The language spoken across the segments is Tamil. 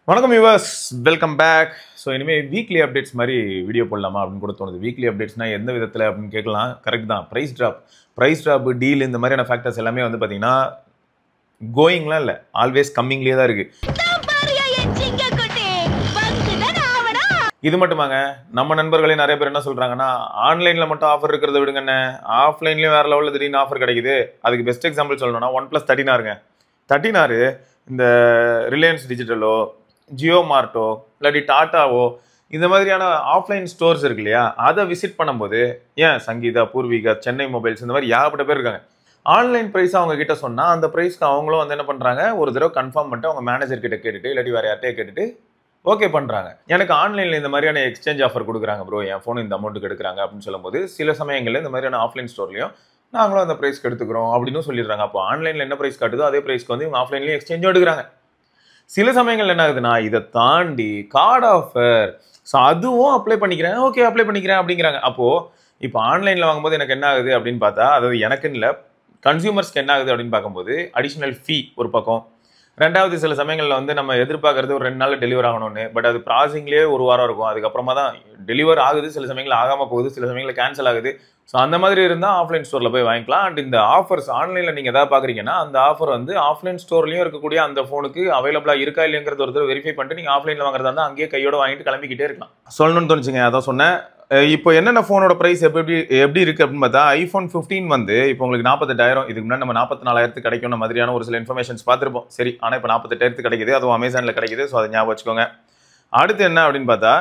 வணக்கம் வியூவர்ஸ், வெல்கம் பேக். ஸோ இனிமேல் வீக்லி அப்டேட்ஸ் மாதிரி வீடியோ போடலாமா அப்படின்னு கூட தோணுது. வீக்லி அப்டேட்ஸ்னால் எந்த விதத்தில் அப்படின்னு கேட்கலாம். கரெக்ட் தான். ப்ரைஸ் ட்ராப் டீல் இந்த மாதிரியான ஃபேக்டர்ஸ் எல்லாமே வந்து பார்த்தீங்கன்னா கோயிங்லாம் இல்லை, ஆல்வேஸ் கம்மிங்லேயே தான் இருக்குது. இது மட்டுமாங்க, நம்ம நண்பர்களே நிறைய பேர் என்ன சொல்கிறாங்கன்னா, ஆன்லைனில் மட்டும் ஆஃபர் இருக்கிறத விடுங்கண்ணே, ஆஃப்லைன்லேயும் வேறு லெவலில் திடீர்னு ஆஃபர் கிடைக்குது. அதுக்கு பெஸ்ட் எக்ஸாம்பிள் சொல்லணும்னா OnePlus 13 இந்த ரிலையன்ஸ் டிஜிட்டலோ ஜியோ மார்ட்டோ இல்லாட்டி டாட்டாவோ இந்த மாதிரியான ஆஃப்லைன் ஸ்டோர்ஸ் இருக்கு இல்லையா, அதை விசிட் பண்ணும்போது ஏன் சங்கீதா, பூர்விகா, சென்னை மொபைல்ஸ் இந்த மாதிரி ஏகப்பட்ட பேர் இருக்காங்க. ஆன்லைன் ப்ரைஸ் அவங்க கிட்ட சொன்னால் அந்த ப்ரைஸ்க்கு அவங்களும் வந்து என்ன பண்ணுறாங்க, ஒரு தடவை கன்ஃபார்ம் பண்ணிட்டு அவங்க மேனேஜர் கிட்ட கேட்டுட்டு இல்லாட்டி வேறு யார்ட்டையே கேட்டுட்டு ஓகே பண்ணுறாங்க. எனக்கு ஆன்லைனில் இந்த மாதிரியான எக்ஸ்சேஞ்ச் ஆஃபர் கொடுக்குறாங்க ப்ரோ, என் ஃபோன் இந்த அமௌண்ட்டுக்கு எடுக்கிறாங்க அப்படின்னு சொல்லும்போது சில சமயங்களில் இந்த மாதிரியான ஆஃப்லைன் ஸ்டோர்லையும் நாங்களும் அந்த ப்ரைஸ்க்கு எடுத்துக்கிறோம் அப்படின்னு சொல்லிடுறாங்க. அப்போ ஆன்லைனில் என்ன ப்ரைஸ் காட்டுதோ அதே ப்ரைஸ்க்கு வந்து இவங்க ஆஃப்லைன்லேயும் எக்ஸ்சேஞ்சும் எடுக்கிறாங்க. சில சமயங்கள் என்ன ஆகுதுன்னா, இதை தாண்டி கார்டு ஆஃபர், ஸோ அதுவும் அப்ளை பண்ணிக்கிறேன், ஓகே அப்ளை பண்ணிக்கிறேன் அப்படிங்கிறாங்க. அப்போது இப்போ ஆன்லைனில் வாங்கும்போது எனக்கு என்ன ஆகுது அப்படின்னு பார்த்தா, அதாவது எனக்குன்னு இல்லை, கன்சியூமர்ஸ்க்கு என்ன ஆகுது அப்படின்னு பார்க்கும்போது அடிஷ்னல் ஃபீ ஒரு பக்கம். ரெண்டாவது, சில சமயங்களில் வந்து நம்ம எதிர்பார்க்கறது ஒரு 2 நாளில் டெலிவர் ஆகணும்னு, பட் அது ப்ராசஸிங்லேயே ஒரு வாரம் இருக்கும். அதுக்கப்புறமா தான் டெலிவர் ஆகுது, சில சமயங்கள் ஆகாமல் போகுது, சில சமயங்களில் கேன்சல் ஆகுது. ஸோ அந்த மாதிரி இருந்தால் ஆஃப்லைன் ஸ்டோரில் போய் வாங்கிக்கலாம். அண்ட் இந்த ஆஃபர்ஸ் ஆன்லைனில் நீங்கள் எதாவது பார்க்குறீங்கன்னா அந்த ஆஃபர் வந்து ஆஃப்லைன் ஸ்டோர்லையும் இருக்கக்கூடிய அந்த ஃபோனுக்கு அவைலபிளாக இருக்கா இல்லைங்கிறது ஒருத்தர் வெரிஃபை பண்ணிட்டு நீங்கள் ஆஃப்லைனில் வாங்குறதா இருந்தால் அங்கேயே கையோட வாங்கிட்டு கிளம்பிக்கிட்டே இருக்கலாம். சொல்லணும்னு தோணுச்சுங்க, அதான் சொன்னேன். இப்போ என்னென்ன ஃபோனோட ப்ரைஸ் எப்படி இருக்குது அப்படின்னு பார்த்தா, iPhone 15 வந்து இப்போ உங்களுக்கு 48,000, இதுக்கு முன்னாடி நம்ம 44,000 கிடைக்கும் மாதிரியான ஒரு சில இன்ஃபர்மேஷன்ஸ் பார்த்துருப்போம். சரி, ஆனால் இப்போ 48,000 கிடைக்குது, அதுவும் அமேசானில் கிடைக்குது. ஸோ அதை ஞாபகம் வச்சுக்கோங்க. அடுத்து என்ன அப்படின்னு பார்த்தா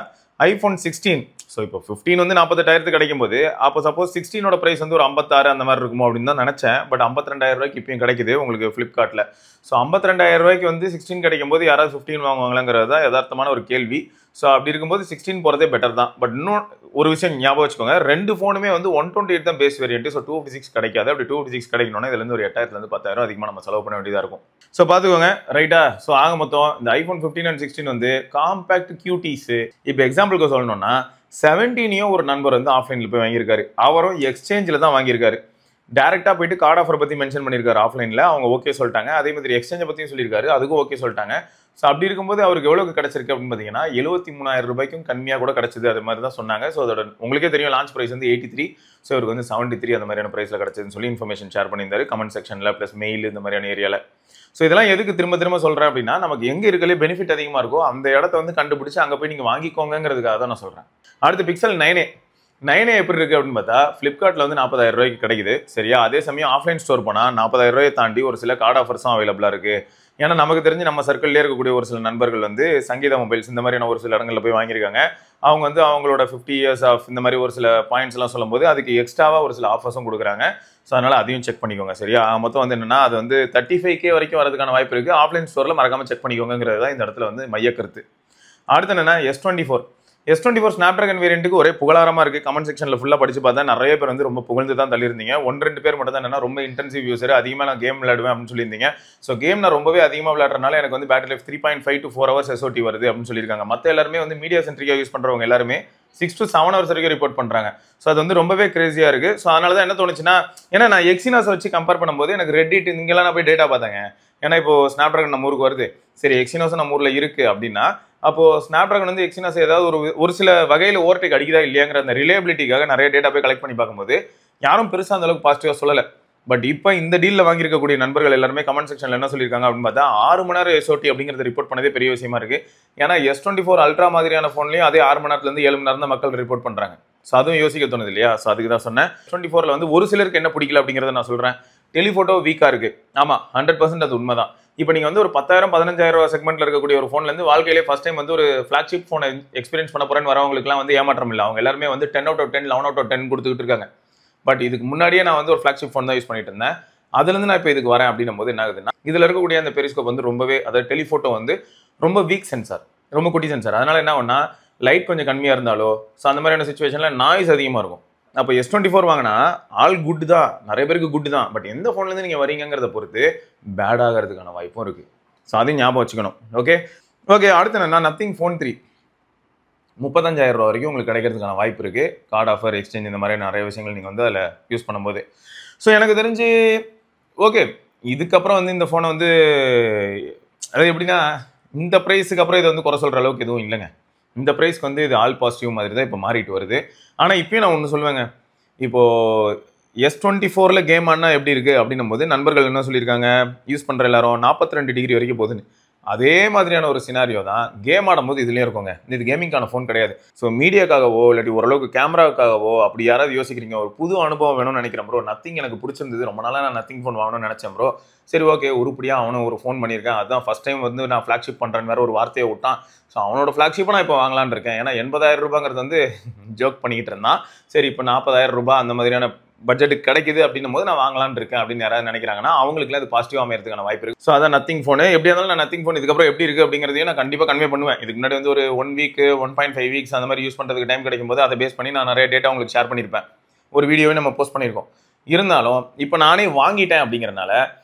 iPhone 16. ஸோ இப்போ 15 வந்து 48,000 கிடைக்கும் போது, அப்போ சப்போஸ் 16ஓட ப்ரைஸ் வந்து ஒரு 56 அந்த மாதிரி இருக்குமோ அப்படின்னு தான் நினச்சேன். பட் 52,000 இப்பயும் கிடைக்குது உங்களுக்கு ஃப்ளிப்கார்ட்டில். ஸோ 52,000 வந்து 16 கிடைக்கும் போது யாராவது 15 வாங்குவாங்களாங்கிறது தான் யதார்த்தமான ஒரு கேள்வி. ஸோ அப்படி இருக்கும்போது 16 போகிறதே பெட்டர் தான். பட் இன்னும் ஒரு விஷயம் ஞாபகம் வச்சுக்கோங்க, 2 ஃபோனுமே வந்து 128 தான் பேஸ் வேரியன்ட். ஸோ 256 கிடைக்காது. அப்படி 256 கிடைக்கணும்னா இதுலேருந்து ஒரு 8,000 10,000 அதிகமாக நம்ம செலவு பண்ண வேண்டியதாக இருக்கும். ஸோ பார்த்துக்கோங்க, ரைட்டா? ஸோ ஆக மொத்தம் இந்த iPhone 15 and 16 வந்து காம்பேக்ட் கியூட்டீஸு. இப்போ எக்ஸாம்பிளுக்கு சொல்லணும்னா 17 ஒரு நண்பர் வந்து ஆஃப்லைனில் போய் வாங்கியிருக்காரு. அவரும் எக்ஸ்சேஞ்சில் தான் வாங்கியிருக்காரு. டேரெக்டாக போயிட்டு கார்டு ஆஃபர் பற்றி மென்ஷன் பண்ணியிருக்காரு ஆஃப்லைனில், அவங்க ஓகே சொல்லிட்டாங்க. அதே மாதிரி எக்ஸ்சேஞ்சை பற்றியும் சொல்லியிருக்காரு, அதுக்கும் ஓகே சொல்லிட்டாங்க. ஸோ அப்படி இருக்கும்போது அவருக்கு எவ்வளோக்கு கிடச்சிருக்கு அப்படின்னு பார்த்தீங்கன்னா 73,000 கம்மியாக கூட கிடச்சிது. அது மாதிரி தான் சொன்னாங்க. ஸோ அதோட உங்களுக்கே தெரியும், லான்ச் ப்ரைஸ் வந்து 83. ஸோ இவருக்கு வந்து 73 அந்த மாதிரியான ப்ரைஸில் கிடச்சதுன்னு சொல்லி இன்ஃபர்மேஷன் ஷேர் பண்ணியிருந்தாரு கமெண்ட் செக்ஷனில் ப்ளஸ் மெயில் இந்த மாதிரியான ஏரியாவில். ஸோ இதெல்லாம் எதுக்கு திரும்ப சொல்கிறேன் அப்படின்னா, நமக்கு எங்கே இருக்கலே பெனிஃபிட் அதிகமாக இருக்கோ அந்த இடத்த வந்து கண்டுபிடிச்சி அங்கே போய் நீங்கள் வாங்கிக்கோங்கிறதுக்காக தான் நான் சொல்கிறேன். அடுத்து பிக்சல் 9A எப்படி இருக்குது அப்படின்னு பார்த்தா, ஃப்ளிப்கார்ட்டில் வந்து 40,000 கிடைக்குது. சரியா? அதே சமயம் ஆஃப்லைன் ஸ்டோர் போனால் 40,000 தாண்டி ஒரு சில கார்டு ஆஃபர்ஸும் அவைலபிளாக இருக்குது. ஏன்னா நமக்கு தெரிஞ்சு நம்ம சர்க்கிள்லேயே இருக்கக்கூடிய ஒரு சில நண்பர்கள் வந்து சங்கீதா மொபைல்ஸ் இந்த மாதிரியான ஒரு சில இடங்களில் போய் வாங்கியிருக்காங்க. அவங்க வந்து அவங்களோட 50 years ஆஃப் இந்த மாதிரி ஒரு சில பாயிண்ட்ஸ்லாம் சொல்லும்போது அதுக்கு எக்ஸ்ட்ராவாக ஒரு சில ஆஃபர்ஸும் கொடுக்குறாங்க. ஸோ அதனால் அதையும் செக் பண்ணிக்கோங்க. சரியா? மொத்தம் வந்து என்னென்னா, அது வந்து 35K வரைக்கும் வரதுக்கான வாய்ப்பு இருக்குது. ஆஃப்லைன் ஸ்டோரில் மறக்காமல் செக் பண்ணிக்கோங்கிறது தான் இந்த இடத்துல வந்து மையக்கருத்து. அடுத்து என்னென்னா S24 ஸ்னாப்ட்ராகன் வேரியண்ட்டுக்கு ஒரே புகழாரமாக இருக்குது. கமெண்ட் செக்ஷனில் ஃபுல்லாக படித்து பார்த்தா நிறைய பேர் வந்து ரொம்ப புகழ்ந்து தான் தள்ளியிருந்தீங்க. 1-2 பேர் மட்டும் தான் என்னன்னா ரொம்ப இன்டென்சிவ் யூஸர், அதிகமாக நான் கேம் விளையாடுவேன் அப்படின்னு சொல்லியிருந்தீங்க. ஸோ கேம் நான் ரொம்பவே அதிகமாக விளையாடுறதுனால எனக்கு வந்து battery life 3.5 to 4 hours SOT வருது அப்படின்னு சொல்லியிருக்காங்க. மற்ற எல்லாருமே வந்து மீடியா சென்ட்ரிக்காக யூஸ் பண்ணுறவங்க எல்லாருமே 6 to 7 hours வரைக்கும் ரிப்போர்ட் பண்ணுறாங்க. ஸோ அது வந்து ரொம்பவே கிரேசியாக இருக்குது. ஸோ அதனால தான் என்ன தோணுச்சுன்னா, ஏன்னா நான் எக்ஸினாஸை வச்சு கம்பேர் பண்ணும்போது எனக்கு ரெட்டிட் இங்கெல்லாம் நான் போய் டேட்டா பார்த்தேங்க. ஏன்னா இப்போ ஸ்னாப்ட்ராகன் நம்ம ஊருக்கு வருது, சரி எக்ஸினாஸும் நம்ம ஊரில் இருக்குது அப்படின்னா, அப்போது ஸ்னாப்ட்ராகன் வந்து எக்ஸினாஸ் ஏதாவது ஒரு சில வகையில் ஓவர்டேக் அடிக்குதா இல்லையாங்கிற அந்த ரிலேபிலிட்டிக்காக நிறைய டேட்டா போய் கலெக்ட் பண்ணி பார்க்கும்போது யாரும் பெருசாக அந்த அளவுக்கு பாசிட்டிவாக சொல்லலை. பட் இப்போ இந்த டீலில் வாங்கியிருக்கக்கூடிய நண்பர்கள் எல்லாருமே கமெண்ட் செக்ஷனில் என்ன சொல்லியிருக்காங்க அப்படின்னு பார்த்தா, 6 மணி நேரம் SOT அப்படிங்கிறத ரிப்போர்ட் பண்ணதே பெரிய விஷயமா இருக்குது. ஏன்னா S24 அல்ட்ரா மாதிரியான ஃபோன்லையும் அதே 6 மணி நேரத்துலேருந்து 7 மணி நேரம் தான் மக்கள் ரிப்போர்ட் பண்ணுறாங்க. ஸோ அதுவும் யோசிக்க தோணுது இல்லையா? ஸோ அதுக்கு தான் சொன்னேன். S24 வந்து ஒரு சிலருக்கு என்ன பிடிக்கல அப்படிங்கிறத நான் சொல்கிறேன். டெலிஃபோட்டோ வீக்காக இருக்குது. ஆமாம், 100% அது உண்மை தான். இப்போ நீங்கள் வந்து ஒரு 10,000 15,000 செக்மெண்ட்டில் இருக்கக்கூடிய ஒரு ஃபோன்லேருந்து வாழ்க்கையிலே ஃபஸ்ட் டைம் வந்து ஒரு ஃப்ளாக்ஷிப் ஃபோனை எக்ஸ்பீரியன்ஸ் பண்ண போகிறேன்னு வரவங்களுக்குலாம் வந்து ஏமாற்றம் இல்லை. அவங்க எல்லாருமே வந்து 10 out of 10 11 out of 10 கொடுத்துக்கிட்டு இருக்காங்க. பட் இதுக்கு முன்னாடியே நான் வந்து ஒரு ஃப்ளாக்ஷிப் ஃபோன் தான் யூஸ் பண்ணிட்டு இருந்தேன். அதுலேருந்து நான் இப்போ இதுக்கு வரேன் அப்படின்னும் போது என்ன ஆகுதுன்னா, இதில் இருக்கக்கூடிய அந்த பெரிஸ்கோப் வந்து ரொம்பவே, அதாவது டெலிஃபோட்டோ வந்து ரொம்ப வீக் சென்சார், ரொம்ப குட்டி சென்சார். அதனால் என்ன ஆகும்னா, லைட் கொஞ்சம் கம்மியாக இருந்தாலோ ஸோ அந்த மாதிரியான சுச்சுவேஷனில் நாய்ஸ் அதிகமாக இருக்கும். அப்போ S24 வாங்கினா ஆல் குட் தான், நிறைய பேருக்கு குட் தான். பட் எந்த ஃபோன்லேருந்து நீங்கள் வரீங்கிறத பொறுத்து பேட் ஆகிறதுக்கான வாய்ப்பும் இருக்குது. ஸோ அதையும் ஞாபகம் வச்சுக்கணும். ஓகே அடுத்து என்னன்னா, நத்திங் ஃபோன் 3 35,000 வரைக்கும் உங்களுக்கு கிடைக்கிறதுக்கான வாய்ப்பு இருக்குது. கார்டு ஆஃபர், எக்ஸ்சேஞ்ச் இந்த மாதிரி நிறைய விஷயங்கள் நீங்கள் வந்து அதில் யூஸ் பண்ணும்போது. ஸோ எனக்கு தெரிஞ்சு ஓகே, இதுக்கப்புறம் வந்து இந்த ஃபோனை வந்து அது எப்படின்னா, இந்த ப்ரைஸுக்கு அப்புறம் இதை வந்து குறை சொல்கிற அளவுக்கு எதுவும் இல்லைங்க. இந்த ப்ரைஸ்க்கு வந்து இது ஆல் பாசிட்டிவ் மாதிரி தான் இப்போ மாறிட்டு வருது. ஆனால் இப்பயும் நான் ஒன்று சொல்லுவேங்க, இப்போது S24 கேம் ஆடினா எப்படி இருக்குது அப்படின்னும் போது நண்பர்கள் என்ன சொல்லியிருக்காங்க, யூஸ் பண்ணுற எல்லாரும் 42 டிகிரி வரைக்கும் போகுதுன்னு. அதே மாதிரியான ஒரு சினாரியோ தான் கேம் ஆடும்போது இதுலேயும் இருக்குங்க. இது கேமிங்கான ஃபோன் கிடையாது. ஸோ மீடியாக்காகவோ இல்லாட்டி ஓரளவுக்கு கேமராவுக்காகவோ அப்படி யாராவது யோசிக்கிறீங்க, ஒரு புது அனுபவம் வேணும்னு நினைக்கிறேன் ப்ரோ, நத்திங் எனக்கு பிடிச்சிருந்தது, ரொம்ப நாளாக நான் நத்திங் ஃபோன் வாங்கணும்னு நினச்சேன் ப்ரோ, சரி ஓகே உருப்படியாக அவனும் ஒரு ஃபோன் பண்ணியிருக்கேன், அதுதான் ஃபஸ்ட் டைம் வந்து நான் ஃப்ளாக்ஷிப் பண்ணுறேன்னு வேறு ஒரு வார்த்தையை விட்டான். ஸோ அவனோட ஃப்ளாக்ஷிப்பை நான் இப்போ வாங்கலான்னு இருக்கேன். ஏன்னா 80,000 ரூபாங்கிறது வந்து ஜோக் பண்ணிக்கிட்டு இருந்தான். சரி இப்போ 40,000 ரூபாய் அந்த மாதிரியான பட்ஜெட்டுக்கு கிடைக்குது அப்படின்னும் போது நான் வாங்கலான்னு இருக்கேன் அப்படின்னு யாராவது நினைக்கிறாங்கன்னா அவங்களுக்குலாம் அது பாசிட்டிவாக அமையறதுக்கான வாய்ப்பு இருக்கு. ஸோ அதான் நத்திங் ஃபோனு. எப்படியா இருந்தாலும் நான் நத்திங் ஃபோன் இதுக்கப்புறம் எப்படி இருக்கு அப்படிங்கிறதையும் நான் கண்டிப்பாக கன்வே பண்ணுவேன். இதுக்கு முன்னாடி வந்து ஒரு 1 வீக் 1.5 வீக்ஸ் அந்த மாதிரி யூஸ் பண்ணுறதுக்கு டைம் கிடைக்கும் போது அதை பேஸ் பண்ணி நான் நிறைய டேட்டா உங்களுக்கு ஷேர் பண்ணியிருப்பேன். ஒரு வீடியோவே நம்ம போஸ்ட் பண்ணியிருக்கோம். இருந்தாலும் இப்போ நானே வாங்கிட்டேன் அப்படிங்கிறனால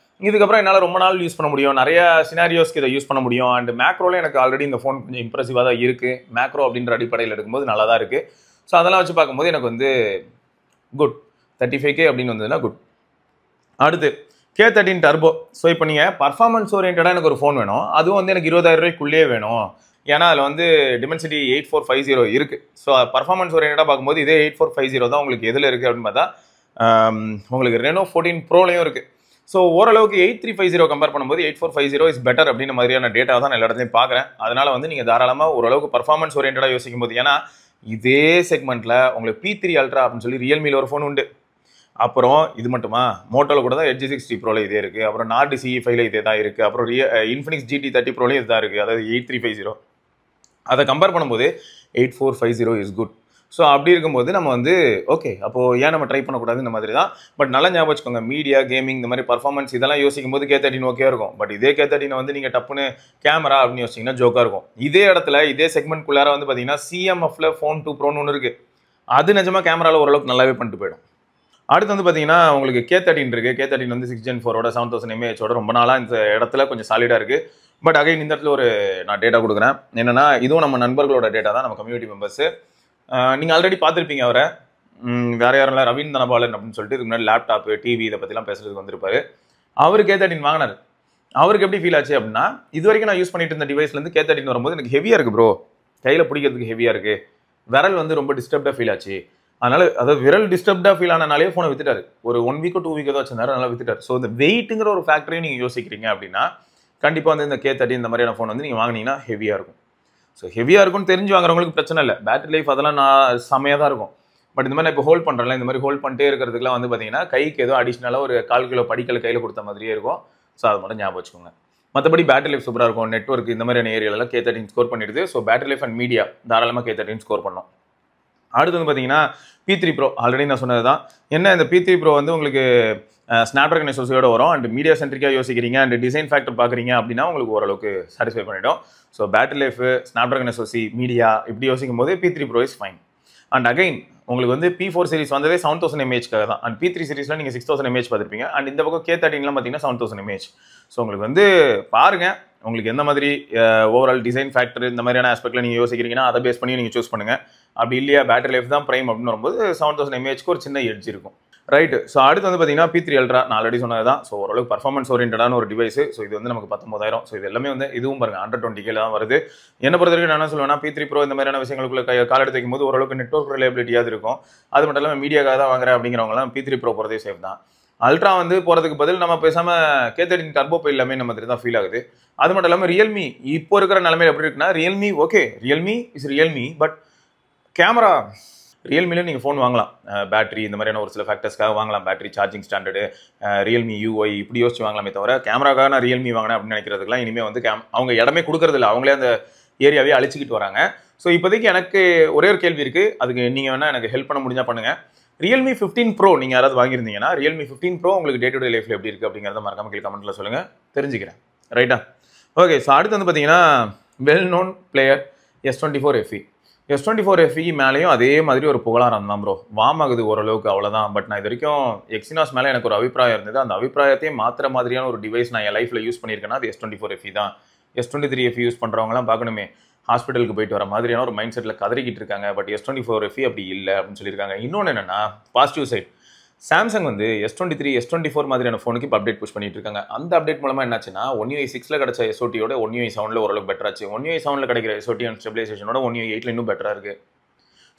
இதுக்கப்புறம் என்னால் ரொம்ப நாள் யூஸ் பண்ண முடியும், நிறைய சினாரியோஸ்க்கு இதை யூஸ் பண்ண முடியும். அண்ட் மேக்ரோவில் எனக்கு ஆல்ரெடி இந்த ஃபோன் கொஞ்சம் இம்ப்ரெசிவாக தான் இருக்குது. மேக்ரோ அப்படின்ற அடிப்படையில் இருக்கும்போது நல்லா தான் இருக்குது. ஸோ அதெல்லாம் வச்சு பார்க்கும்போது எனக்கு வந்து குட். 35K அப்படின்னு வந்ததுன்னா குட். அடுத்து K13 டர்போ. ஸோ இப்போ நீங்கள் பர்ஃபார்மன்ஸ் ஓரியன்டாக எனக்கு ஒரு ஃபோன் வேணும், அதுவும் வந்து எனக்கு 20,000 ரூபாய்க்குள்ளேயே வேணும். ஏன்னா அதில் வந்து Dimensity 8450 இருக்குது. ஸோ பர்ஃபார்மன்ஸ் ஓரியன்டாக பார்க்கும்போது இதே 8450 தான் உங்களுக்கு எதில் இருக்குது அப்படின்னு பார்த்தா உங்களுக்கு Reno 14 ப்ரோலையும் இருக்குது. ஸோ ஓரளவுக்கு 8350 கம்பேர் பண்ணும்போது 8450 இஸ் பெட்டர் அப்படின்ற மாதிரியான டேட்டா தான் நான் எல்லா இடத்துலையும் பார்க்குறேன். அதனால் வந்து நீங்கள் தாராளமாக ஓரளவுக்கு பர்ஃபார்மன்ஸ் ஓரியன்டாக யோசிக்கும் போது, ஏன்னா இதே செக்மெண்ட்டில் உங்களுக்கு P3 Ultra அப்படின்னு சொல்லி ரியல்மியில் ஒரு ஃபோன் உண்டு. அப்புறம் இது மட்டுமா, மோட்டோவில் கூட தான் Edge 60 ப்ரோவில் இதே இருக்குது. அப்புறம் நார்டு CE5ல இதே தான் இருக்குது. அப்புறம் Infinix GT30 ப்ரோலையும் இதுதான் இருக்குது, அதாவது 8350. அதை கம்பேர் பண்ணும்போது 8450 இஸ் குட். ஸோ அப்படி இருக்கும்போது நம்ம வந்து ஓகே அப்போது ஏன் நம்ம ட்ரை பண்ணக்கூடாது இந்த மாதிரி தான். பட் நல்லா ஞாபகம் வச்சுக்கோங்க, மீடியா கேமிங் இந்த மாதிரி பர்ஃபார்மன்ஸ் இதெல்லாம் யோசிக்கும் போது K13 ஓகே இருக்கும். பட் இதே K13 வந்து நீங்கள் டப்புன்னு கேமரா அப்படின்னு யோசிச்சிங்கன்னா ஜோக்காக இருக்கும். இதே இடத்துல இதே செக்மெண்ட்குள்ளார வந்து பார்த்தீங்கன்னா CMFல ஃபோன் 2 ப்ரோன்னு ஒன்று இருக்குது. அது நிஜமாக கேமராவில் ஓரளவுக்கு நல்லாவே பண்ணிட்டு போயிடும். அடுத்து வந்து பார்த்தீங்கன்னா உங்களுக்கு K13 இருக்குது. K13 வந்து 6 Gen 4ஓட 7000 mAh ரொம்ப நாளாக இந்த இடத்துல கொஞ்சம் சாலிடாக இருக்குது. பட் அகைன் இந்த இடத்துல ஒரு நான் டேட்டா கொடுக்குறேன். என்னென்னா இதுவும் நம்ம நண்பர்களோட டேட்டா தான், நம்ம கம்யூனிட்டி மெம்பர்ஸு. நீங்கள் ஆல்ரெடி பார்த்துருப்பீங்க அவரை, வேறு யாரும் இல்லை, ரவீன் தனபாலன் அப்படின்னு சொல்லிட்டு இதுக்கு முன்னாடி லேப்டாப்பு டிவி இதை பற்றிலாம் பேசுறதுக்கு வந்திருப்பாரு. அவர் K13 வாங்கினார். அவருக்கு எப்படி ஃபீல் ஆச்சு அப்படின்னா, இது வரைக்கும் நான் யூஸ் பண்ணிட்டு இருந்த டிவைஸ்லேருந்து K13 வரும்போது எனக்கு ஹெவியாக இருக்குது ப்ரோ, கையில் பிடிக்கிறதுக்கு ஹெவியாக இருக்குது, விரல் வந்து ரொம்ப டிஸ்டர்ப்டாக ஃபீல் ஆச்சு. அதனால அதாவது விரல் டிஸ்டர்ப்டாக ஃபீல் ஆனனாலே ஃபோனை வித்துட்டாரு. ஒரு 1 வீக்கோ 2 வீக்கோ தான் வச்சிருந்தாரு, அதனால வித்துட்டாரு. ஸோ இந்த வெயிட்டுங்கிற ஒரு ஃபேக்டரையும் நீங்கள் யோசிக்கிறீங்க அப்படின்னா கண்டிப்பாக வந்து இந்த K13 இந்த மாதிரியான ஃபோன் வந்து நீங்கள் வாங்கினீங்கன்னா ஹெவியாக இருக்கும். ஸோ ஹெவியாக இருக்கும்னு தெரிஞ்சு வாங்குறவங்களுக்கு பிரச்சனை இல்லை, பேட்டரி லைஃப் அதெல்லாம் நான் செம்மையாக தான் இருக்கும். பட் இந்த மாதிரி நான் இப்போ ஹோல்ட் பண்ணுறேன்ல, இந்த மாதிரி ஹோல்ட் பண்ணிட்டே இருக்கிறதுக்குலாம் வந்து பார்த்தீங்கன்னா கைக்கு ஏதோ அடிஷ்னலாக ஒரு 1/4 கிலோ படிக்கல் கையில் கொடுத்த மாதிரியே இருக்கும். ஸோ அது மட்டும் ஞாபகம் வச்சுக்கோங்க. மற்றபடி பேட்டரி லைஃப் சூப்பராக இருக்கும். நெட்வொர்க் இந்த மாதிரியான ஏரியாலலாம் K13 ஸ்கோர் பண்ணிடுது. So battery life and media தாராளமாக K13 ஸ்கோர் பண்ணோம். அடுத்து வந்து பார்த்தீங்கன்னா P3 Pro. ஆல்ரெடி நான் சொன்னது தான். என்ன இந்த P3 Pro வந்து உங்களுக்கு ஸ்னாப்ட்ராகன் SoCயோட வரும். அண்ட் மீடியா சென்ட்ரிக்காக யோசிக்கிறீங்க அண்ட் டிசைன் ஃபேக்டர் பார்க்குறீங்க அப்படின்னா உங்களுக்கு ஓரளவுக்கு சாட்டிஸ்ஃபை பண்ணிடும். So battery life, Snapdragon SoC, media இப்படி யோசிக்கும் போது P3 Pro is fine. And again உங்களுக்கு வந்து P4 சீரிஸ் வந்ததே 7000 mAh தான். அண்ட் P3 சீரிஸில் நீங்கள் 6000 mAh பார்த்துருப்பீங்க. அண்ட் இந்த பக்கம் K13லாம் பார்த்தீங்கன்னா 7000 mAh. ஸோ உங்களுக்கு வந்து பாருங்கள் உங்களுக்கு எந்த மாதிரி ஓவரால் டிசைன் ஃபேக்டர் இந்த மாதிரியான ஆஸ்பெக்டில் நீங்கள் யோசிக்கிறீங்கன்னா அதை பேஸ் பண்ணி நீங்கள் சூஸ் பண்ணுங்கள். அப்படி இல்லையா பேட்டரி லைஃப் தான் ப்ரைம் அப்படின்னு வரும்போது 7000 mAhக்கு ஒரு சின்ன எட்ஜ் இருக்கும். ரைட்டு. ஸோ அடுத்து வந்து பார்த்தீங்கன்னா P3 Ultra நான் ஆல்ரெடி சொன்னது தான். ஸோ ஓரளவுக்கு பர்ஃபார்மன்ஸ் ஓரியன்டான ஒரு டிவைஸ். ஸோ இது வந்து நமக்கு 19,000. ஸோ இது எல்லாமே வந்து இதுவும் பாருங்கள் 120K தான் வருது. என்ன பொறுத்த வரைக்கும் நான் என்ன சொல்லுவேன்னா P3 Pro இந்த மாதிரியான விஷயங்களுக்குள்ள கால் எடுத்து வைக்கும்போது ஓரளவுக்கு நெட்வொர்க் ரிலேபிலிட்டியாவது இருக்கும். அது மட்டும் இல்லாமல் மீடியாக்காக தான் வாங்குறேன் அப்படிங்கிறவங்களாம் P3 Pro போகிறதே சேஃப் தான். அல்ட்ரா வந்து போகிறதுக்கு பதில் நம்ம பேசாமல் K13 டர்போ போயிடலாமே நம்ம மாதிரி தான் ஃபீல் ஆகுது. அது மட்டும் இல்லாமல் ரியல்மி இப்போ இருக்கிற நிலைமையில் எப்படி இருக்குன்னா, Realme okay Realme is Realme, but camera ரியல்மியில் நீங்கள் ஃபோன் வாங்கலாம், பேட்டரி இந்த மாதிரியான ஒரு சில ஃபேக்டர்ஸ்க்காக வாங்கலாம், battery charging standard Realme UI இப்படி யோசிச்சு வாங்கலாமே தவிர கேமராக்காக நான் ரியல்மி வாங்கினேன் அப்படின்னு நினைக்கிறதுக்குலாம் இனிமேல் வந்து அவங்க இடமே கொடுக்கறதில்ல, அவங்களே அந்த ஏரியாவே அழிச்சிக்கிட்டு வராங்க. ஸோ இப்போதைக்கு எனக்கு ஒரே ஒரு கேள்வி இருக்குது, அதுக்கு நீங்கள் வேணால் எனக்கு ஹெல்ப் பண்ண முடிஞ்சால் பண்ணுங்கள். ரியல்மி 15 Pro நீங்கள் யாராவது வாங்கியிருந்தீங்கன்னா ரியல்மி 15 Pro உங்களுக்கு டே டு டே லைஃப்பில் எப்படி இருக்குது அப்படிங்கிறத மறக்காம கீழே கமெண்ட்டில் சொல்லுங்கள், தெரிஞ்சுக்கிறேன். ரைட்டா? ஓகே. ஸோ அடுத்து வந்து பார்த்தீங்கன்னா well known player S24 FE. S24 FE மேலேயும் அதே மாதிரி ஒரு புகழாரம் தான் ப்ரோ, வார்ம் ஆகுது ஓரளவுக்கு, அவ்வளோதான். பட் நான் இது வரைக்கும் எக்ஸினாஸ் மேலே எனக்கு ஒரு அபிப்பிராயம் இருந்தது, அந்த அபிப்பிராயத்தையும் மாத்திர மாதிரியான ஒரு டிவைஸ் நான் என் லைஃப்பில் யூஸ் பண்ணியிருக்கேன்னா அது S24 FE தான். S23 FE யூஸ் பண்ணுறவங்களாம் பார்க்கணுமே, ஹாஸ்பிட்டலுக்கு போயிட்டு வர மாதிரியான ஒரு மைண்ட் செட்டில் கதறிக்கிட்டு இருக்காங்க. பட் S24 FE அப்படி இல்லை அப்படின்னு சொல்லியிருக்காங்க. இன்னொன்று என்னென்னா பாசிட்டிவ் சைட், சாம்சங் வந்து S23 S24 மாதிரியான ஃபோனுக்கு இப்போ அப்டேட் புஷ் பண்ணிட்டு இருக்காங்க. அந்த அப்டேட் மூலமா என்னாச்சுன்னா One UI 6ல கிடைச்ச SOT-யோட One UI 7ல ஓரளவுக்கு பெட்டராச்சு. One UI 7ல கிடைக்கிற SOT அண்ட் ஸ்டெபிலைசேஷனோட One UI 8ல இன்னும் பெட்டரா இருக்கு.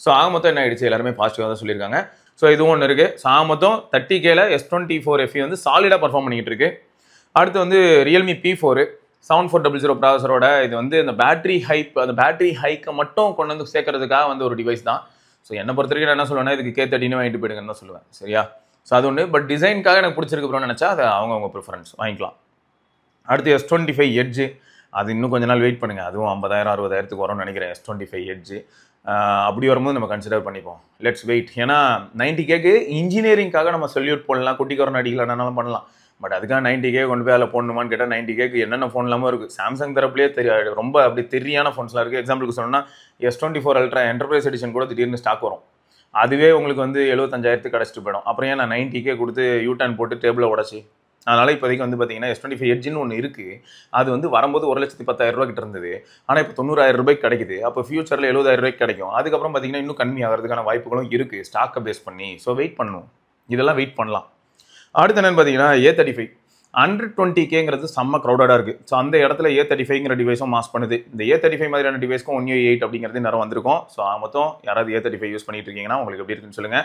ஸோ ஆக மொத்தம் என்ன ஆயிடுச்சு, எல்லாருமே பாசிட்டிவாக தான் சொல்லியிருக்காங்க. ஸோ இதுவும் ஒன்று இருக்கு. ஸோ ஆக மொத்தம் 30Kல S24 FE வந்து சாலிடாக பர்ஃபார்ம் பண்ணிட்டு இருக்கு. அடுத்து வந்து Realme P4 7400 ப்ராசஸரோட இது வந்து இந்த பேட்டரி ஹைக்கை மட்டும் கொண்டு வந்து சேர்க்கறதுக்காக வந்து ஒரு டிவைஸ் தான். ஸோ என்னை பொறுத்த வரைக்கும் என்ன சொல்லுவேன்னா, இதுக்கு K30 வாங்கிட்டு போயிடுங்கன்னு தான் சொல்லுவேன். சரியா? ஸோ அது ஒன்று. பட் டிசைனுக்காக எனக்கு பிடிச்சிருக்கு ப்ரோன்னு நினச்சா அது அவங்க ப்ரிஃபரன்ஸ் வாங்கிக்கலாம். அடுத்து S25 எட்ஜ், அது இன்னும் கொஞ்ச நாள் வெயிட் பண்ணுங்கள். அதுவும் 50,000-60,000 வரும்னு நினைக்கிறேன். S25 எட்ஜ் அப்படி வரும்போது நம்ம கன்சிடர் பண்ணிப்போம். Let's wait. ஏன்னா 90Kக்கு இன்ஜினியரிங்காக நம்ம சொல்யூட் போடலாம், குட்டி கொரோனா அடிக்கலாம், என்னென்னாலும் பண்ணலாம். பட் அதுக்காக 90K கொண்டு போய் அதில் போடணுமான்னு கேட்டால் 90Kக்கு என்னென்ன ஃபோன் இல்லாமல் இருக்குது. சாம்சங் தரப்புலேயே தெரியாது, ரொம்ப அப்படி தெரியான ஃபோன்ஸ்லாம் இருக்குது. எக்ஸாம்பிளுக்கு சொன்னோன்னா S24 Ultra என்டர்பிரைஸ் எடிஷன் கூட திடீர்னு ஸ்டாக் வரும். அதுவே உங்களுக்கு வந்து 75,000 கிடச்சிட்டு போயிடும். அப்புறம் ஏன் நான் 90K கொடுத்து யூ-டர்ன் போட்டு டேபிளை உடச்சி. அதனால் இப்போதைக்கு வந்து பார்த்தீங்கன்னா S25 எட்ஜின்னு ஒன்று இருக்குது. அது வந்து வரும்போது 1,10,000 கிட்ட இருந்தது. ஆனால் இப்போ 90,000 கிடைக்குது. அப்போ ஃபியூச்சரில் 70,000 கிடைக்கும். அதுக்கப்புறம் பார்த்தீங்கன்னா இன்னும் கம்மி ஆகிறதுக்கான வாய்ப்புகளும் இருக்குது ஸ்டாக்கை பேஸ் பண்ணி. ஸோ வெயிட் பண்ணணும், இதெல்லாம் வெயிட் பண்ணலாம். அடுத்து என்னென்னு பார்த்தீங்கன்னா A35 120Kங்கிறது செம்ம க்ரௌடடாக இருக்குது. ஸோ அந்த இடத்துல A35ங்கிற டிவைஸும் மாஸ் பண்ணுது. இந்த A35 மாதிரியான டிவைஸ்க்கும் One UI 8 அப்படிங்கிறது நேரம் வந்திருக்கும். ஸோ மொத்தம் யாராவது A35 யூஸ் பண்ணிட்டு இருக்கீங்கன்னா உங்களுக்கு எப்படி இருக்குன்னு சொல்லுங்கள்.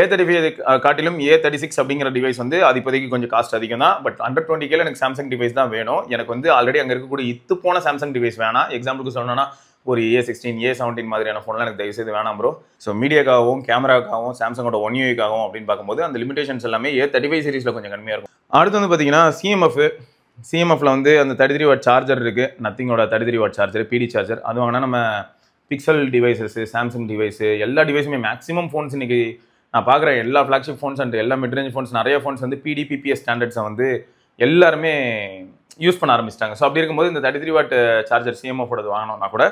A35 காட்டிலும் A36 அப்படிங்கிற டிவைஸ் வந்து அது இப்போதைக்கு கொஞ்சம் காஸ்ட் அதிகம் தான். பட் 120Kல எனக்கு சாம்சங் டிவைஸ் தான் வேணும். எனக்கு வந்து ஆல்ரெடி அங்கே இருக்கக்கூடிய இத்து போன சாம்சங் டிவைஸ் வேணாம். எக்ஸாம்பிளுக்கு சொல்லணும்னா ஒரு A16 A17 மாதிரியான ஃபோன்லாம் எனக்கு தயவுசெய்து வேணாம் ப்ரோ. ஸோ மீடியாக்காகவும் கேமராக்காகவும் சாம்சங்கோட One UI-க்காகவும் அப்படின்னு பார்க்கும்போது அந்த லிமிடேஷன்ஸ் எல்லாமே A35 சீரிஸில் கொஞ்சம் கம்மியாக இருக்கும். அடுத்து வந்து பார்த்தீங்கன்னா CMFல வந்து அந்த 33 வாட் சார்ஜர் இருக்குது. நத்திங்கோட 33 வாட் சார்ஜர், PD சார்ஜர். அது வாங்கினா நம்ம பிக்சல் டிவைசஸ், சாம்சங் டிவைஸு, எல்லா டிவைஸுமே மேக்ஸிமம் ஃபோன்ஸ் இன்னைக்கு நான் பார்க்குற எல்லா ஃப்ளாக்ஷிப் ஃபோன்ஸ் அண்ட் எல்லா மிட்ரேஞ்ச் ஃபோன்ஸ், நிறைய ஃபோன்ஸ் வந்து PD PPS ஸ்டாண்டர்ட்ஸை வந்து எல்லாருமே யூஸ் பண்ண ஆரம்பிச்சிட்டாங்க. ஸோ அப்படி இருக்கும்போது இந்த 33 வாட் சார்ஜர் CMFோடது வாங்கினோம்னா கூட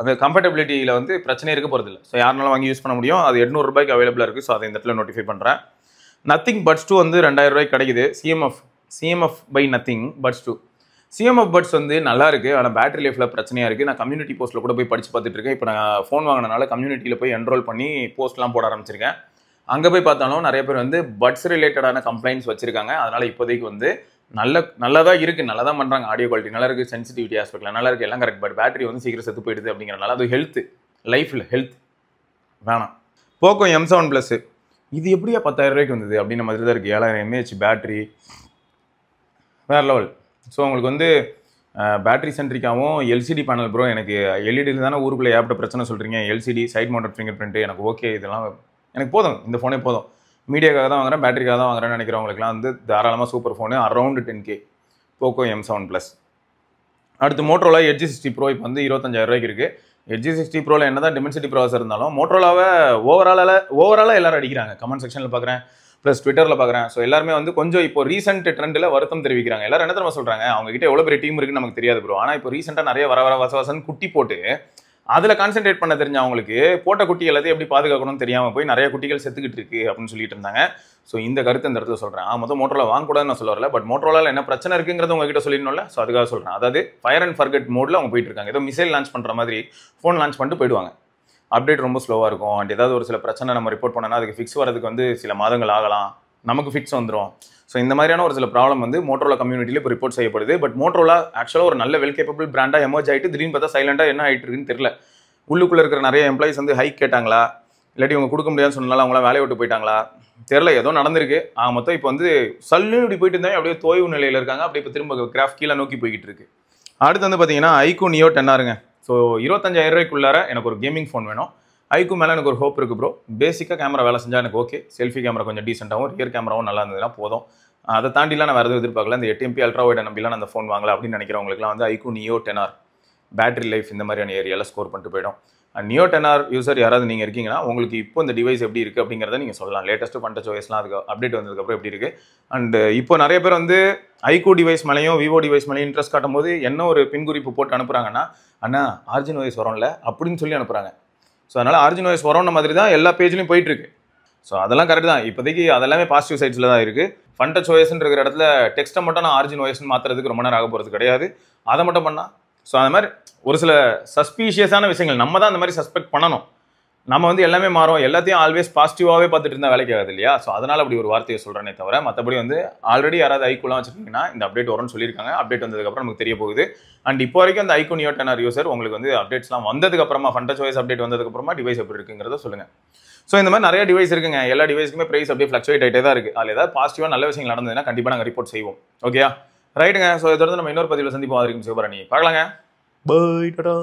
அந்த கம்ஃபர்டபிலிட்டியில் வந்து பிரச்சனை இருக்க போகிறது இல்லை. ஸோ யாருனாலும் வாங்கி யூஸ் பண்ண முடியும். அது 800 அவைலபிளாக இருக்குது. ஸோ அதை இந்த இடத்துல நோட்டிஃபை பண்ணுறேன். நத்திங் பட்ஸ் 2 வந்து 2,000 கிடைக்குது. CMF by Nothing buds 2. CMF buds வந்து நல்லா இருக்குது. ஆனால் பேட்டரி லைஃப்பில் பிரச்சனையாக இருக்குது. நான் கம்யூனிட்டி போஸ்ட்டில் கூட போய் படித்து பார்த்துட்டு இருக்கேன். இப்போ நான் ஃபோன் வாங்கினால கம்யூனிட்டியில் போய் என்ரோல் பண்ணி போஸ்ட்லாம் போட ஆரம்பிச்சிருக்கேன். அங்கே போய் பார்த்தாலும் நிறைய பேர் வந்து பட்ஸ் ரிலேட்டடான கம்ப்ளைண்ட்ஸ் வச்சுருக்காங்க. அதனால் இப்போதைக்கு வந்து நல்லா தான் இருக்குது, நல்லா தான் பண்ணுறாங்க. ஆடியோ குவாலிட்டி நல்லா இருக்குது, சென்சிட்டிவிட்டி ஆஸ்பெக்டில் நல்லா இருக்குது, எல்லாம் கரெக்ட். பட் பேட்டரி வந்து சீக்கிரம் செத்து போயிடுது அப்படிங்கிறனால அது லைஃப்பில் ஹெல்த் வேணாம். போக்கோ M7 இது எப்படியா 10,000 வந்தது அப்படின்ற மாதிரி தான் இருக்குது. 7,000 mAh பேட்டரி, வேறு லெவல். ஸோ உங்களுக்கு வந்து பேட்டரி சென்ட்ரிக்காகவும் LCD பேனல் ப்ரோ. எனக்கு எல்இடியில் தானே ஊருக்குள்ளே ஏற்பட்ட பிரச்சனை சொல்கிறீங்க. LCD side mounted fingerprint எனக்கு ஓகே, இதெல்லாம் எனக்கு போதும், இந்த ஃபோனே போதும். மீடியாக்காக தான் வாங்குறேன், பேட்டரிக்காக தான் வாங்குறேன்னு நினைக்கிறவங்களுக்குலாம் வந்து தாராளமாக super phone. Around 10K Poco M7 அடுத்து மோட்டோரோலா Edge 60 Pro இப்போ வந்து 25,000 இருக்குது. Edge 60 Proவில் என்ன தான் டிமென்சிட்டி ப்ராசஸர் இருந்தாலும் மோட்டோரோலாவை ஓவராலாக எல்லாரும் அடிக்கிறாங்க. கமெண்ட் செக்ஷனில் பார்க்குறேன், ப்ளஸ் ட்விட்டரில் பார்க்குறேன். ஸோ எல்லாருமே வந்து கொஞ்சம் இப்போ ரீசெண்ட் ட்ரெண்டில் வருத்தம் தெரிவிக்கிறாங்க. எல்லாரும் என்ன தெரியுமா சொல்கிறாங்க, அவங்ககிட்ட எவ்வளோ பெரிய டீம் இருக்குன்னு நமக்கு தெரியாது ப்ரோ. ஆனால் இப்போ ரீசெண்டாக நிறைய வசவசன்னு குட்டி போட்டு அதில் கான்சென்ட்ரேட் பண்ண தெரிஞ்ச அவங்களுக்கு போட்ட குட்டி எல்லாத்தையும் எப்படி பாதுகாக்கணும்னு தெரியாமல் போய் நிறைய குட்டிகள் செத்துக்கிட்டு இருக்கு அப்படின்னு சொல்லிட்டு இருந்தாங்க. ஸோ இந்த கருத்து இந்த இடத்துல சொல்கிறேன். மொத்தம் மோட்டோரோலா வாங்கக்கூடாதுன்னு நான் சொல்ல வரல. பட் மோட்டோரோலாவில் என்ன பிரச்சனை இருக்குங்கிறது உங்ககிட்ட சொல்லிடணும்ல. ஸோ அதுக்காக சொல்கிறேன். அதாவது ஃபயர் அண்ட் ஃபர்கெட் மோடில் அவங்க போயிட்டு இருக்காங்க. ஏதோ மிசைல் லான்ச் பண்ணுற மாதிரி ஃபோன் லான்ச் பண்ணிட்டு போயிடுவாங்க. அப்டேட் ரொம்ப ஸ்லோவாக இருக்கும். அண்ட் ஏதாவது ஒரு சில பிரச்சனை நம்ம ரிப்போர்ட் பண்ணோன்னா அதுக்கு ஃபிக்ஸ் வரதுக்கு வந்து சில மாதங்கள் ஆகலாம், நமக்கு ஃபிக்ஸ் வந்துடும். ஸோ இந்த மாதிரியான ஒரு சில ப்ராப்ளம் வந்து மோட்டோரோலா கம்யூனிட்டியில் இப்போ ரிப்போர்ட் செய்யப்படுது. பட் மோட்டோரோலா ஆக்சுவலாக ஒரு நல்ல வெல் கேப்பபிள் பிராண்டாக எமர்ஜ் ஆகிட்டு திடீர்னு பார்த்தா சைலண்டாக என்ன ஆகிட்டு இருக்குன்னு தெரியல. உள்ளுக்குள்ளே இருக்கிற நிறைய எம்ப்ளாயிஸ் வந்து ஹைக் கேட்டாங்களா, இல்லாட்டி இவங்க கொடுக்க முடியாதுன்னு சொன்னாலும் அவங்களாம் வேலையை விட்டு போயிட்டாங்களா தெரியல, ஏதோ நடந்திருக்கு. மொத்தம் இப்போ வந்து சல்லுன்னு இப்படி போயிட்டு இருந்தாங்க, அப்படியே தோய்வு நிலையில் இருக்காங்க. அப்படியே இப்போ திரும்ப கிராஃப் கீழே நோக்கி போய்கிட்டு இருக்கு. அடுத்து வந்து பார்த்தீங்கன்னா iQOO Neo 10R. ஸோ 25,000 எனக்கு ஒரு கேமிங் ஃபோன் வேணும். iQOO மேலே எனக்கு ஒரு ஹோப் இருக்குது ப்ரோ. பேசிக்காக கேமரா வேலை செஞ்சால் எனக்கு ஓகே. செல்ஃபி கேமரா கொஞ்சம் டீசெண்டாகவும் ரியர் கேமராவும் நல்லா இருந்ததுன்னா போதும். அதை தாண்டிலாம் நான் வேறு எதுவும் எதிர்பார்க்கல. இந்த 8MP அல்ட்ரா வைட் நம்பிலாம் அந்த ஃபோன் வாங்கலாம் அப்படின்னு நினைக்கிறவங்களுக்குலாம் வந்து iQOO Neo 10R battery life இந்த மாதிரியான ஏரியாவில் ஸ்கோர் பண்ணிட்டு போயிடும். Neo 10R யூசர் யாராவது நீங்கள் இருக்கீங்கன்னா உங்களுக்கு இப்போ இந்த டிவைஸ் எப்படி இருக்குது அப்படிங்கிறத நீங்கள் சொல்லலாம். லேட்டஸ்ட்டு ஃபண்டச் OSலாம் அதுக்கு அப்டேட் வந்ததுக்கப்புறம் எப்படி இருக்குது. அண்ட் இப்போ நிறைய பேர் வந்து iQOO டிவைஸ் மேலேயும் விவோ டிவைஸ் மேலேயும் இன்ட்ரெஸ்ட் காட்டும் போது என்ன ஒரு பின்குறிப்பு போட்டு அனுப்புகிறாங்கன்னா, அண்ணா Origin OS வரும்ல அப்படின்னு சொல்லி அனுப்புகிறாங்க. ஸோ அதனால் Origin OS வரும்ன மாதிரி தான் எல்லா பேஜ்லையும் போயிட்டுருக்கு. ஸோ அதெல்லாம் கரெக்ட் தான். இப்போதைக்கு அதெல்லாமே பாசிட்டிவ் சைட்ஸில் தான் இருக்குது. ஃபண்டச் OSன்னு இருக்கிற இடத்துல டெக்ஸ்ட்டை மட்டும் நான் Origin OSன்னு மாற்றுறதுக்கு ரொம்ப நேரம் ஆக போகிறது கிடையாது. அதை மட்டும் பண்ணால் ஸோ அந்த மாதிரி ஒரு சில சஸ்பீஷியஸான விஷயங்கள் நம்ம தான் அந்த மாதிரி சஸ்பெக்ட் பண்ணணும். நம்ம வந்து எல்லாமே மாறும், எல்லாத்தையும் ஆல்வேஸ் பாசிட்டிவாவே பார்த்துட்டு இருந்தா வேலைக்கு ஆகாது இல்லையா? ஸோ அதனால அப்படி ஒரு வார்த்தையை சொல்றேனே தவிர, மற்றபடி வந்து ஆல்ரெடி யாராவது ஐக்கூலாம் வச்சிருக்கீங்கன்னா இந்த அப்டேட் வரும்னு சொல்லியிருக்காங்க. அப்டேட் வந்ததுக்கப்புறம் நமக்கு தெரிய போகுது. அண்ட் இப்போ வரைக்கும் அந்த ஐக்கூ நியோ 10R யூசர் உங்களுக்கு வந்து அப்டேட்ஸ்லாம் வந்ததுக்கு அப்புறமா, FunTouchOS அப்டேட் வந்ததுக்கு அப்புறமா டிவைஸ் எப்படி இருக்குங்கிறத சொல்லுங்க. ஸோ இந்த மாதிரி நிறைய டிவைஸ் இருக்குங்க. எல்லா டிவைஸ்க்குமே பிரைஸ் அப்படியே ஃபிளக்சுவேட் ஆகிட்டே தான் இருக்கு. அதில் ஏதாவது பாசிட்டிவாக நல்ல விஷயங்கள் நடந்ததுன்னா கண்டிப்பாக நாங்கள் ரிப்போர்ட் செய்வோம். ஓகேயா? ரைட்டுங்க. ஸோ இதை நம்ம இன்னொரு பதிவில் சந்திப்போம். அது வரைக்கும் சிவபரணி பார்க்கலாங்க. பை டாடா.